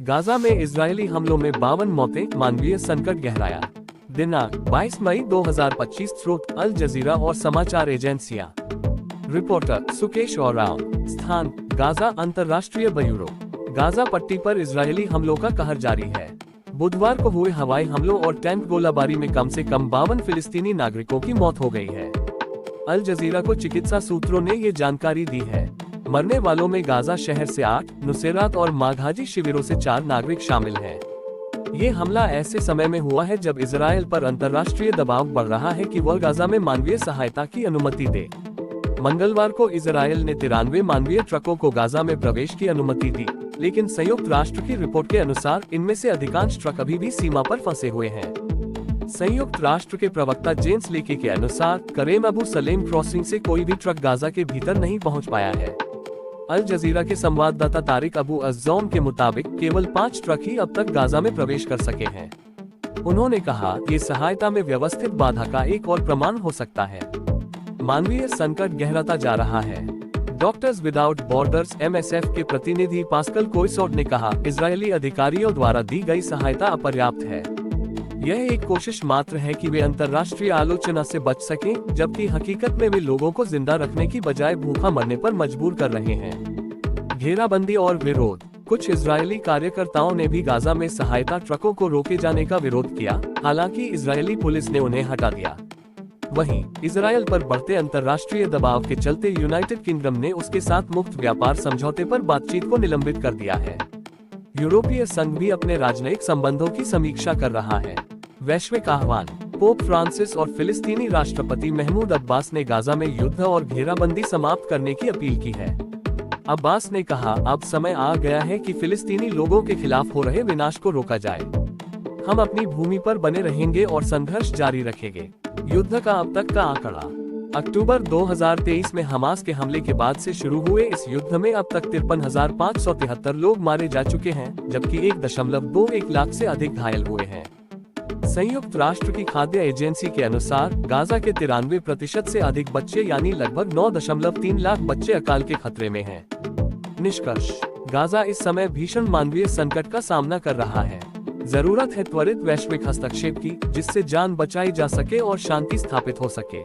Gaza में Israeli हमलों में 52 मौतें, मानवीय संकट गहराया। दिनांक 22 मई 2025। स्रोत अल जजीरा और समाचार एजेंसियां। रिपोर्टर सुकेश ओरांव। स्थान गाजा अंतर्राष्ट्रीय ब्यूरो। गाजा पट्टी पर इजरायली हमलों का कहर जारी है। बुधवार को हुए हवाई हमलों और टैंक गोलाबारी में कम से कम 52 फिलिस्तीनी नागरिकों की मौत हो गई है। अल जजीरा को चिकित्सा सूत्रों ने ये जानकारी दी है। मरने वालों में गाजा शहर से 8, नुसेरात और माघाजी शिविरों से 4 नागरिक शामिल हैं। ये हमला ऐसे समय में हुआ है जब इजरायल पर अंतर्राष्ट्रीय दबाव बढ़ रहा है कि वह गाजा में मानवीय सहायता की अनुमति दे। मंगलवार को इजरायल ने 93 मानवीय ट्रकों को गाजा में प्रवेश की अनुमति दी, लेकिन संयुक्त राष्ट्र की रिपोर्ट के अनुसार इनमें से अधिकांश ट्रक अभी भी सीमा पर फंसे हुए हैं। संयुक्त राष्ट्र के प्रवक्ता जेम्स लेकी के अनुसार करेम अबू सलेम क्रॉसिंग से कोई भी ट्रक गाजा के भीतर नहीं पहुंच पाया है। अल जजीरा के संवाददाता तारिक अबू अज़्ज़ौम के मुताबिक केवल 5 ट्रक ही अब तक गाजा में प्रवेश कर सके हैं। उन्होंने कहा, ये सहायता में व्यवस्थित बाधा का एक और प्रमाण हो सकता है। मानवीय संकट गहराता जा रहा है। डॉक्टर्स विदाउट बॉर्डर्स (MSF) के प्रतिनिधि पास्कल कोइसोट ने कहा, इजरायली अधिकारियों द्वारा दी गई सहायता अपर्याप्त है। यह एक कोशिश मात्र है कि वे अंतर्राष्ट्रीय आलोचना से बच सकें, जबकि हकीकत में वे लोगों को जिंदा रखने की बजाय भूखा मरने पर मजबूर कर रहे हैं। घेराबंदी और विरोध। कुछ इजरायली कार्यकर्ताओं ने भी गाजा में सहायता ट्रकों को रोके जाने का विरोध किया, हालांकि इजरायली पुलिस ने उन्हें हटा दिया। वहीं इजरायल पर बढ़ते अंतर्राष्ट्रीय दबाव के चलते यूनाइटेड किंगडम ने उसके साथ मुक्त व्यापार समझौते पर बातचीत को निलंबित कर दिया है। यूरोपीय संघ भी अपने राजनयिक संबंधों की समीक्षा कर रहा है। वैश्विक आह्वान। पोप फ्रांसिस और फिलिस्तीनी राष्ट्रपति महमूद अब्बास ने गाजा में युद्ध और घेराबंदी समाप्त करने की अपील की है। अब्बास ने कहा, अब समय आ गया है कि फिलिस्तीनी लोगों के खिलाफ हो रहे विनाश को रोका जाए। हम अपनी भूमि पर बने रहेंगे और संघर्ष जारी रखेंगे। युद्ध का अब तक का आंकड़ा। अक्टूबर 2023 में हमास के हमले के बाद से शुरू हुए इस युद्ध में अब तक 53,573 लोग मारे जा चुके हैं, जबकि 1.21 लाख से अधिक घायल हुए हैं। संयुक्त राष्ट्र की खाद्य एजेंसी के अनुसार गाजा के 93% से अधिक बच्चे यानी लगभग 9.3 लाख बच्चे अकाल के खतरे में हैं। निष्कर्ष। गाजा इस समय भीषण मानवीय संकट का सामना कर रहा है। जरूरत है त्वरित वैश्विक हस्तक्षेप की, जिससे जान बचाई जा सके और शांति स्थापित हो सके।